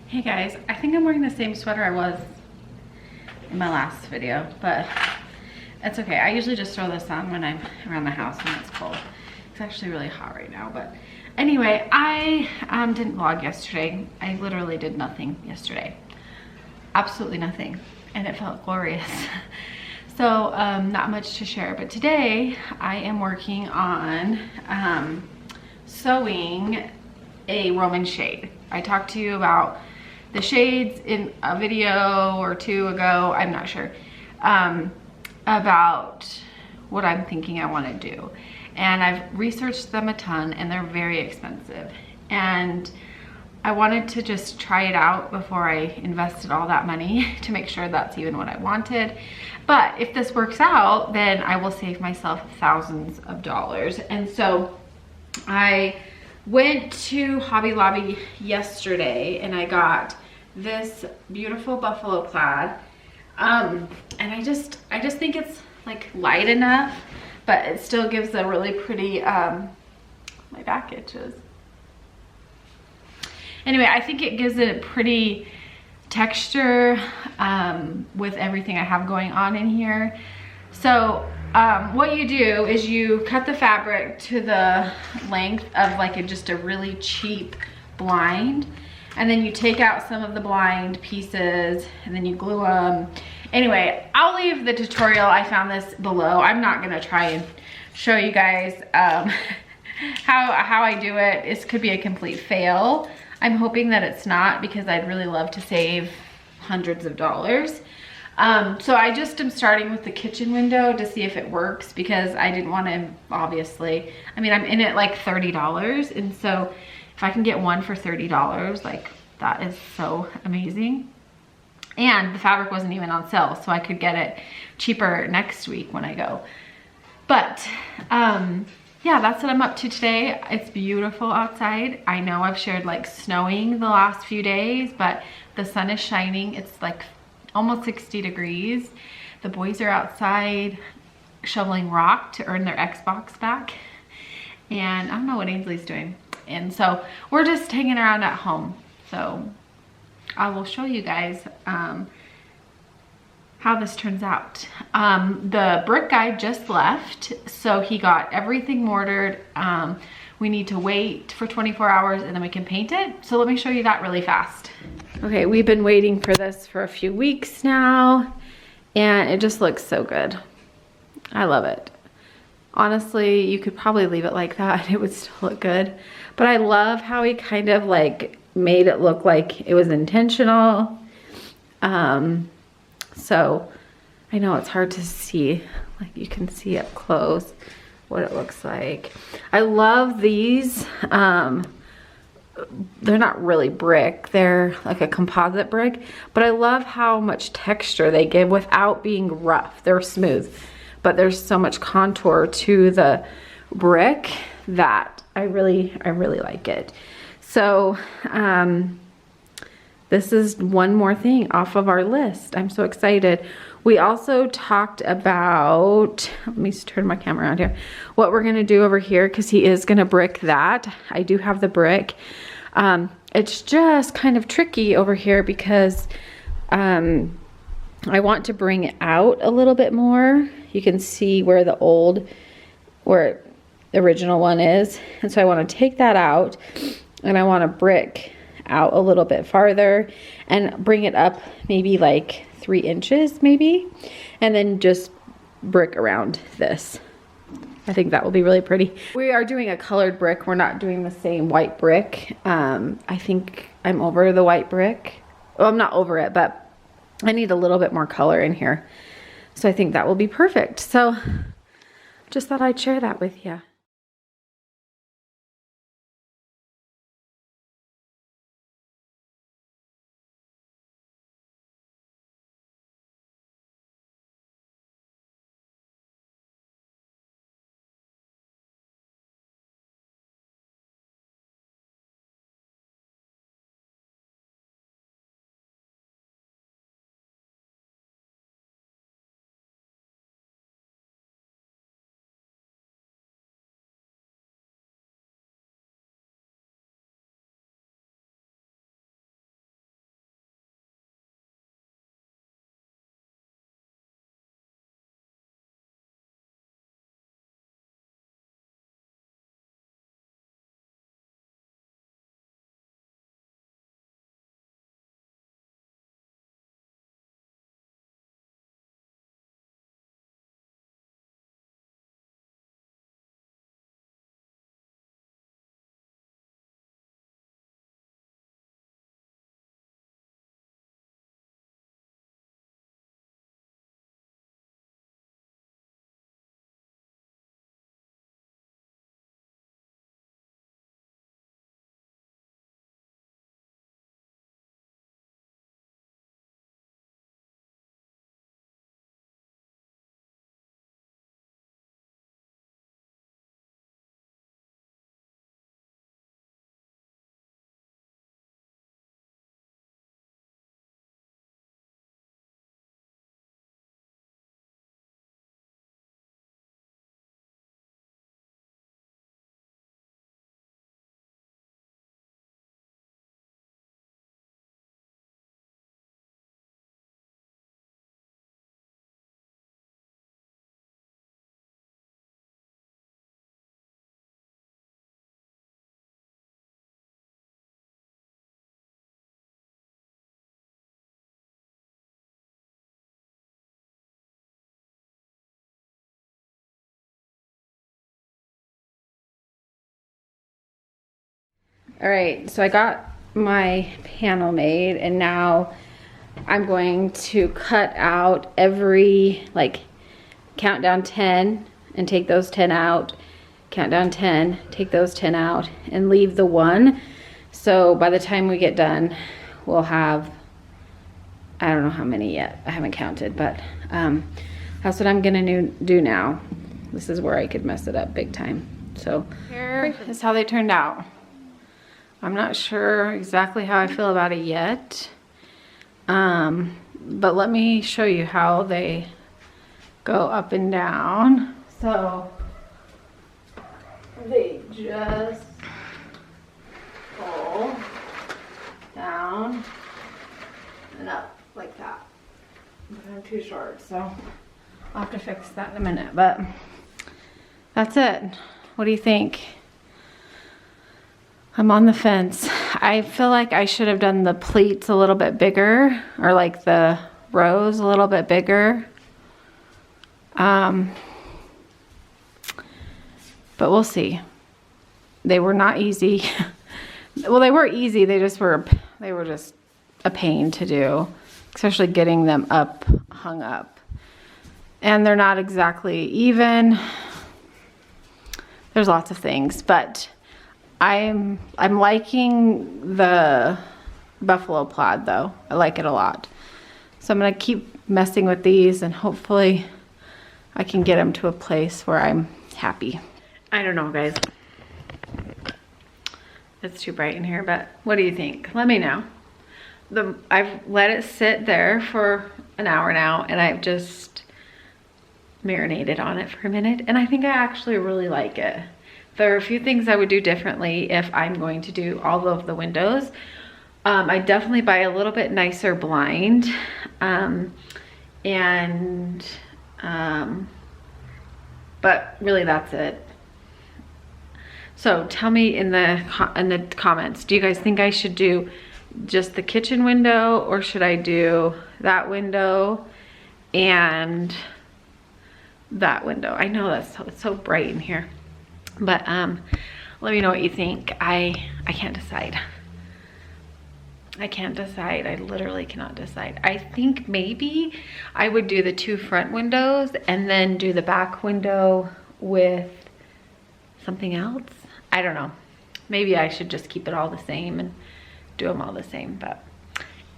Hey guys, I think I'm wearing the same sweater I was in my last video, but it's okay. I usually just throw this on when I'm around the house when it's cold. It's actually really hot right now, but anyway, I didn't vlog yesterday. I literally did nothing yesterday. Absolutely nothing, and it felt glorious. So not much to share, but today I am working on sewing a Roman shade. I talked to you about the shades in a video or two ago, I'm not sure, about what I'm thinking I want to do. And I've researched them a ton and they're very expensive. And I wanted to just try it out before I invested all that money to make sure that's even what I wanted. But if this works out, then I will save myself thousands of dollars. And so I went to Hobby Lobby yesterday and I got this beautiful buffalo plaid. And I just think it's like light enough, but it still gives a really pretty, my back itches. Anyway, I think it gives it a pretty texture with everything I have going on in here. So what you do is you cut the fabric to the length of like just a really cheap blind, and then you take out some of the blind pieces and then you glue them. Anyway, I'll leave the tutorial. I found this below. I'm not gonna try and show you guys how I do it. This could be a complete fail. I'm hoping that it's not, because I'd really love to save hundreds of dollars. So I just am starting with the kitchen window to see if it works, because I didn't want to, obviously, I mean, I'm in it like $30, and so if I can get one for $30, like, that is so amazing. And the fabric wasn't even on sale, so I could get it cheaper next week when I go. But yeah, that's what I'm up to today. It's beautiful outside. I know I've shared like snowing the last few days, but the sun is shining. It's like almost 60 degrees. The boys are outside shoveling rock to earn their Xbox back. And I don't know what Ainsley's doing. And so we're just hanging around at home. So I will show you guys how this turns out. The brick guy just left, so he got everything mortared. We need to wait for 24 hours and then we can paint it. So let me show you that really fast. Okay, we've been waiting for this for a few weeks now, and it just looks so good. I love it. Honestly, you could probably leave it like that and it would still look good. But I love how he kind of like made it look like it was intentional. So I know it's hard to see, like you can see up close what it looks like. I love these. They're not really brick, they're like a composite brick, but I love how much texture they give without being rough. They're smooth, but there's so much contour to the brick that I really like it. So this is one more thing off of our list. I'm so excited. We also talked about, let me turn my camera around here, what we're gonna do over here, because he is gonna brick that. I do have the brick. It's just kind of tricky over here because I want to bring it out a little bit more. You can see where the original one is. And so I want to take that out, and I want to brick out a little bit farther and bring it up maybe like 3 inches maybe, and then just brick around this. I think that will be really pretty. We are doing a colored brick. We're not doing the same white brick. I think I'm over the white brick. Well, I'm not over it, but I need a little bit more color in here. So I think that will be perfect. So just thought I'd share that with you. All right, so I got my panel made, and now I'm going to cut out every, like, count down 10 and take those 10 out, count down 10, take those 10 out, and leave the 1. So by the time we get done, we'll have, I don't know how many yet, I haven't counted, but that's what I'm gonna do now. This is where I could mess it up big time. So here is how they turned out. I'm not sure exactly how I feel about it yet, but let me show you how they go up and down. So they just pull down and up like that. But I'm too short, so I'll have to fix that in a minute, but that's it. What do you think? I'm on the fence. I feel like I should have done the pleats a little bit bigger, or like the rows a little bit bigger. But we'll see. They were not easy. Well, they were easy. They were just a pain to do, especially getting them up, hung up. And they're not exactly even. There's lots of things, but I'm liking the buffalo plaid though. I like it a lot. So I'm gonna keep messing with these, and hopefully I can get them to a place where I'm happy. I don't know, guys. It's too bright in here, but what do you think? Let me know. I've let it sit there for an hour now, and I've just marinated on it for a minute, and I think I actually really like it. There are a few things I would do differently if I'm going to do all of the windows. I definitely buy a little bit nicer blind, but really that's it. So tell me in the comments, do you guys think I should do just the kitchen window, or should I do that window and that window? I know it's so bright in here, but let me know what you think. I can't decide. I can't decide. I literally cannot decide. I think maybe I would do the 2 front windows and then do the back window with something else. I don't know. Maybe I should just keep it all the same and do them all the same. But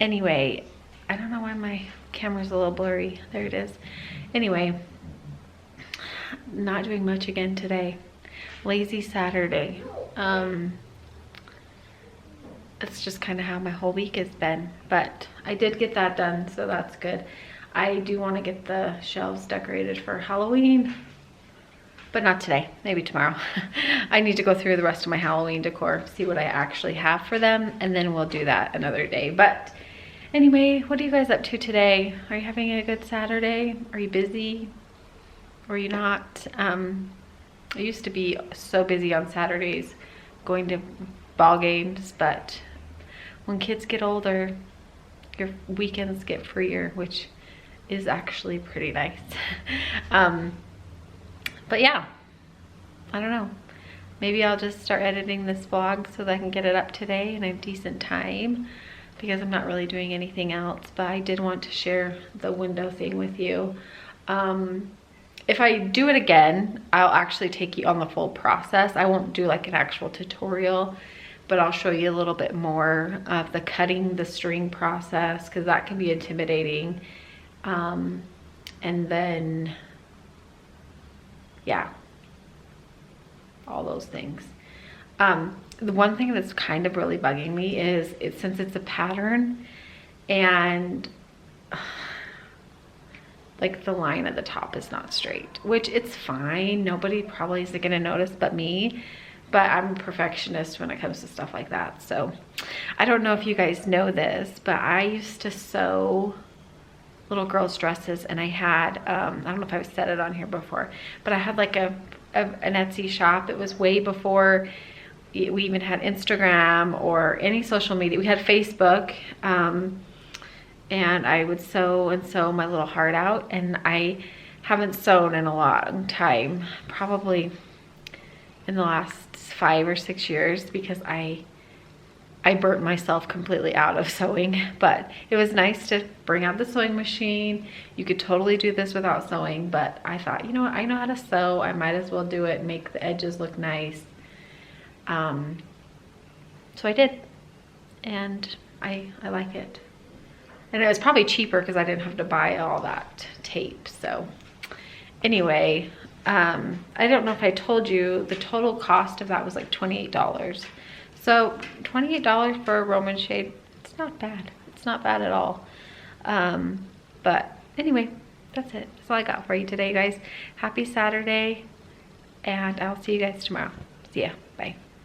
anyway, I don't know why my camera's a little blurry. There it is. Anyway, not doing much again today. Lazy Saturday. It's just kind of how my whole week has been, but I did get that done, so that's good. I do want to get the shelves decorated for Halloween, but not today, maybe tomorrow. I need to go through the rest of my Halloween decor, see what I actually have for them, and then we'll do that another day. But anyway, what are you guys up to today? Are you having a good Saturday? Are you busy? Or are you not? I used to be so busy on Saturdays going to ball games, but when kids get older, your weekends get freer, which is actually pretty nice. But yeah, I don't know. Maybe I'll just start editing this vlog so that I can get it up today in a decent time, because I'm not really doing anything else. But I did want to share the window thing with you. If I do it again, I'll actually take you on the full process. I won't do like an actual tutorial, but I'll show you a little bit more of the cutting the string process, because that can be intimidating. And then, yeah, all those things. The one thing that's kind of really bugging me is since it's a pattern, and like the line at the top is not straight, which it's fine. Nobody probably is gonna notice but me, but I'm a perfectionist when it comes to stuff like that. So I don't know if you guys know this, but I used to sew little girls' dresses, and I had, I don't know if I've said it on here before, but I had like an Etsy shop. It was way before we even had Instagram or any social media. We had Facebook, and I would sew and sew my little heart out, and I haven't sewn in a long time, probably in the last 5 or 6 years, because I I burnt myself completely out of sewing, but it was nice to bring out the sewing machine. You could totally do this without sewing, but I thought, you know what, I know how to sew. I might as well do it and make the edges look nice. So I did, and I like it. And it was probably cheaper because I didn't have to buy all that tape. So anyway, I don't know if I told you, the total cost of that was like $28. So $28 for a Roman shade, it's not bad. It's not bad at all. But anyway, that's it. That's all I got for you today, guys. Happy Saturday, and I'll see you guys tomorrow. See ya. Bye.